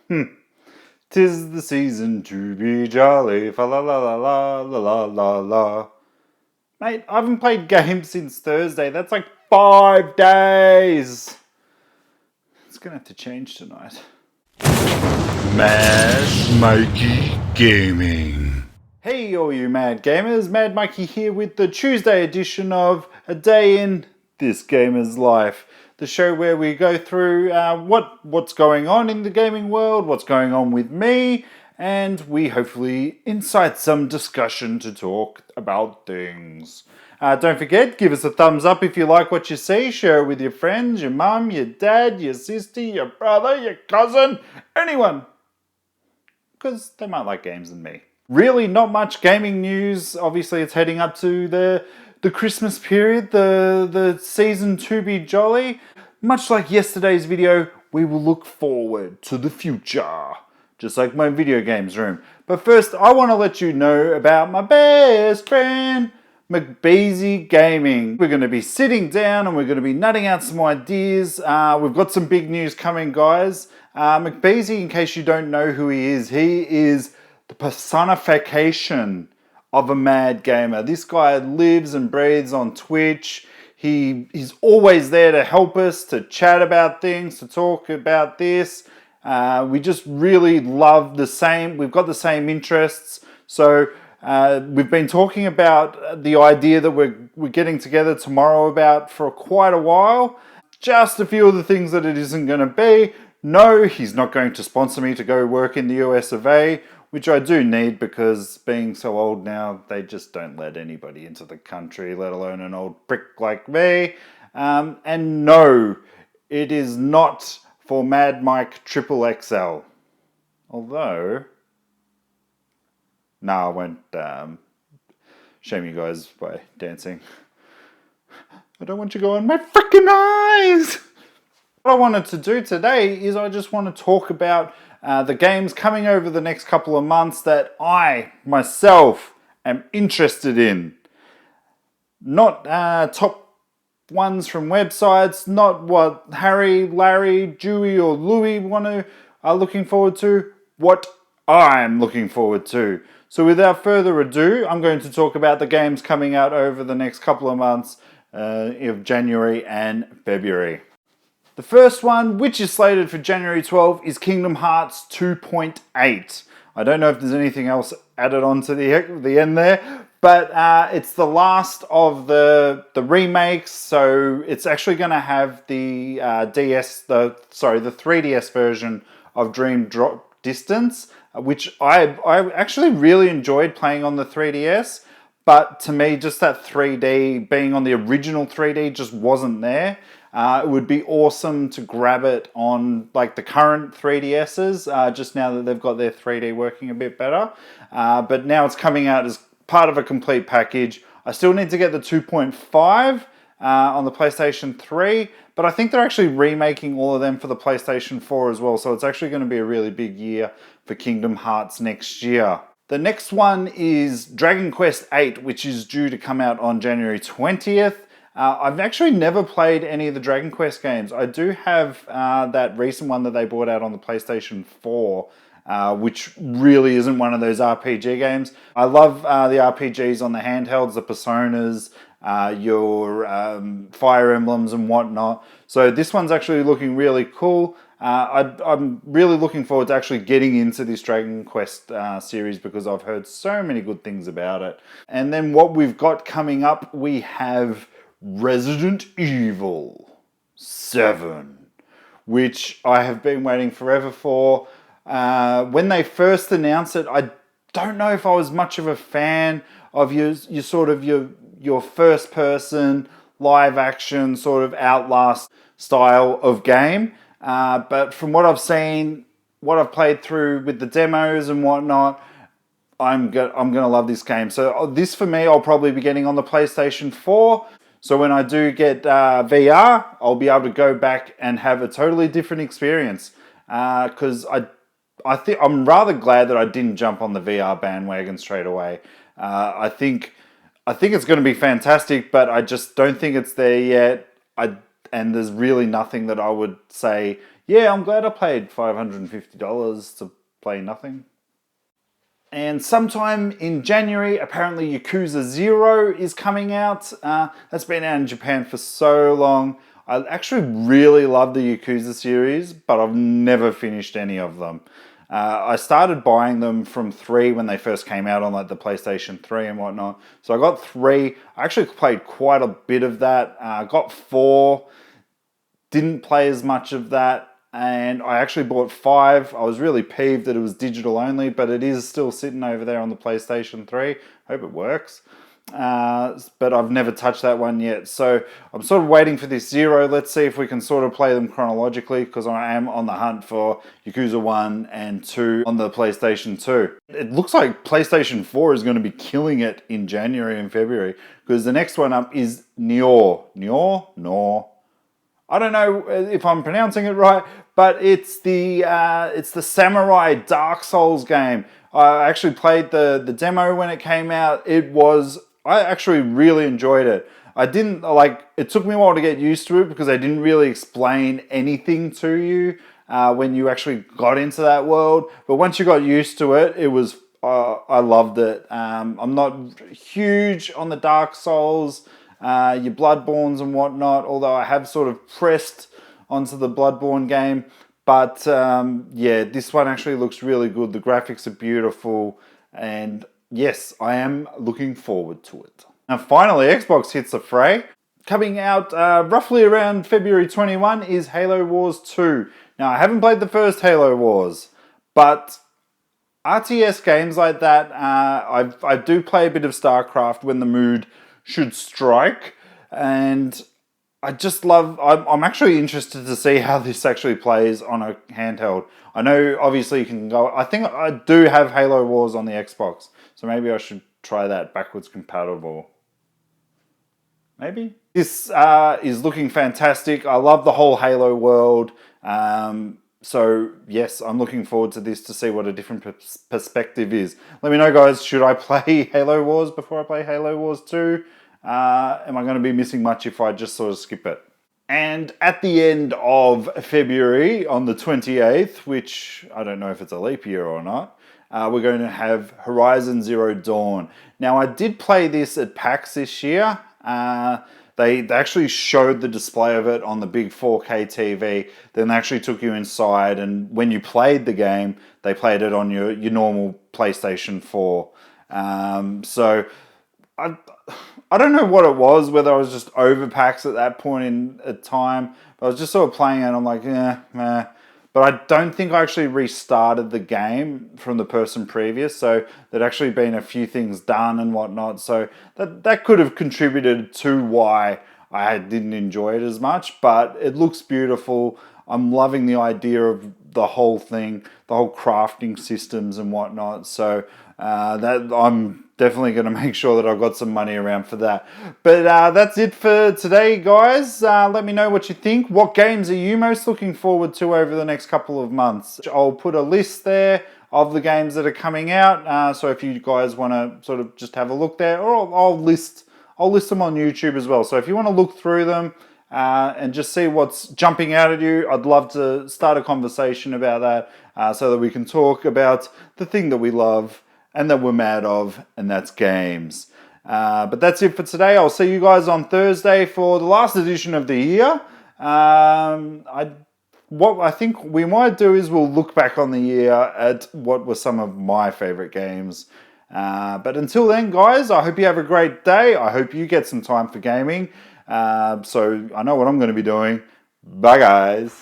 'Tis the season to be jolly, fa la la la la la la la la. Mate, I haven't played games since Thursday. That's like 5 days. It's gonna have to change tonight. Mad Mikey Gaming. Hey, all you mad gamers, Mad Mikey here with the Tuesday edition of A Day in This Gamer's Life. The show where we go through what's going on in the gaming world, what's going on with me, and we hopefully incite some discussion to talk about things. Don't forget, give us a thumbs up if you like what you see. Share it with your friends, your mum, your dad, your sister, your brother, your cousin, anyone. Because they might like games than me. Really not much gaming news. Obviously it's heading up to the Christmas period, the season to be jolly. Much like yesterday's video, we will look forward to the future. Just like my video games room. But first, I want to let you know about my best friend, McBeasy Gaming. We're going to be sitting down and we're going to be nutting out some ideas. We've got some big news coming, guys. McBeasy, in case you don't know who he is the personification of a mad gamer. This guy lives and breathes on Twitch. He's always there to help us, to chat about things, to talk about this. We just really love we've got the same interests. So we've been talking about the idea that we're getting together tomorrow about for quite a while. Just a few of the things that it isn't going to be. No, he's not going to sponsor me to go work in the US of A, which I do need because being so old now, they just don't let anybody into the country, let alone an old prick like me. And no, it is not for Mad Mike Triple XL. Although, I won't shame you guys by dancing. I don't want you going, my freaking eyes! What I wanted to do today is I just want to talk about the games coming over the next couple of months that I, myself, am interested in. Not top ones from websites, not what Harry, Larry, Dewey, or Louie are looking forward to, what I'm looking forward to. So without further ado, I'm going to talk about the games coming out over the next couple of months of January and February. The first one, which is slated for January 12, is Kingdom Hearts 2.8. I don't know if there's anything else added on to the end there, but it's the last of the remakes, so it's actually going to have the the 3DS version of Dream Drop Distance, which I actually really enjoyed playing on the 3DS, but to me, just that 3D, being on the original 3D just wasn't there. It would be awesome to grab it on like the current 3DSs, just now that they've got their 3D working a bit better. But now it's coming out as part of a complete package. I still need to get the 2.5 on the PlayStation 3, but I think they're actually remaking all of them for the PlayStation 4 as well, so it's actually going to be a really big year for Kingdom Hearts next year. The next one is Dragon Quest VIII, which is due to come out on January 20th. I've actually never played any of the Dragon Quest games. I do have that recent one that they brought out on the PlayStation 4, which really isn't one of those RPG games. I love the RPGs on the handhelds, the Personas, your Fire Emblems and whatnot. So this one's actually looking really cool. I'm really looking forward to actually getting into this Dragon Quest series because I've heard so many good things about it. And then what we've got coming up, we have Resident Evil 7, which I have been waiting forever for. When they first announced it, I don't know if I was much of a fan of your first person live action sort of Outlast style of game. But from what I've seen, what I've played through with the demos and whatnot, I'm gonna love this game. So this for me, I'll probably be getting on the PlayStation 4. So when I do get VR, I'll be able to go back and have a totally different experience. Because I think I'm rather glad that I didn't jump on the VR bandwagon straight away. I think it's going to be fantastic, but I just don't think it's there yet. and there's really nothing that I would say, yeah, I'm glad I paid $550 to play nothing. And sometime in January, apparently Yakuza 0 is coming out. That's been out in Japan for so long. I actually really love the Yakuza series, but I've never finished any of them. I started buying them from 3 when they first came out on like the PlayStation 3 and whatnot. So I got 3. I actually played quite a bit of that. Got 4. Didn't play as much of that. And I actually bought 5. I was really peeved that it was digital only, but it is still sitting over there on the PlayStation 3. Hope it works. But I've never touched that one yet. So I'm sort of waiting for this 0. Let's see if we can sort of play them chronologically, because I am on the hunt for Yakuza 1 and 2 on the PlayStation 2. It looks like PlayStation 4 is going to be killing it in January and February, because the next one up is Nioh. I don't know if I'm pronouncing it right, but it's the Samurai Dark Souls game. I actually played the demo when it came out. I actually really enjoyed it. It took me a while to get used to it because they didn't really explain anything to you when you actually got into that world. But once you got used to it, I loved it. I'm not huge on the Dark Souls, your Bloodborns and whatnot, although I have sort of pressed onto the Bloodborne game. But yeah, this one actually looks really good. The graphics are beautiful, and yes, I am looking forward to it. Now finally, Xbox hits the fray. Coming out roughly around February 21 is Halo Wars 2. Now I haven't played the first Halo Wars, but RTS games like that, I do play a bit of StarCraft when the mood should strike, and I just love, I'm actually interested to see how this actually plays on a handheld. I know obviously you can go, I think I do have Halo Wars on the Xbox, so maybe I should try that backwards compatible. Maybe? This is looking fantastic. I love the whole Halo world. So yes, I'm looking forward to this to see what a different perspective is. Let me know, guys, should I play Halo Wars before I play Halo Wars 2? Am I going to be missing much if I just sort of skip it? And at the end of February, on the 28th, which I don't know if it's a leap year or not, we're going to have Horizon Zero Dawn. Now, I did play this at PAX this year. They actually showed the display of it on the big 4K TV. Then they actually took you inside, and when you played the game, they played it on your normal PlayStation 4. So I don't know what it was, whether I was just over PAX at that point in time. But I was just sort of playing it, and I'm like, yeah, meh. But I don't think I actually restarted the game from the person previous. So there'd actually been a few things done and whatnot. So that could have contributed to why I didn't enjoy it as much. But it looks beautiful. I'm loving the idea of the whole thing, the whole crafting systems and whatnot. So that I'm definitely going to make sure that I've got some money around for that. But that's it for today, guys. Let me know what you think. What games are you most looking forward to over the next couple of months? I'll put a list there of the games that are coming out. So if you guys want to sort of just have a look there, or I'll list them on YouTube as well. So if you want to look through them and just see what's jumping out at you, I'd love to start a conversation about that so that we can talk about the thing that we love and that we're mad of, and that's games. But that's it for today. I'll see you guys on Thursday for the last edition of the year. What I think we might do is we'll look back on the year at what were some of my favorite games. But until then, guys, I hope you have a great day. I hope you get some time for gaming. So I know what I'm going to be doing. Bye, guys.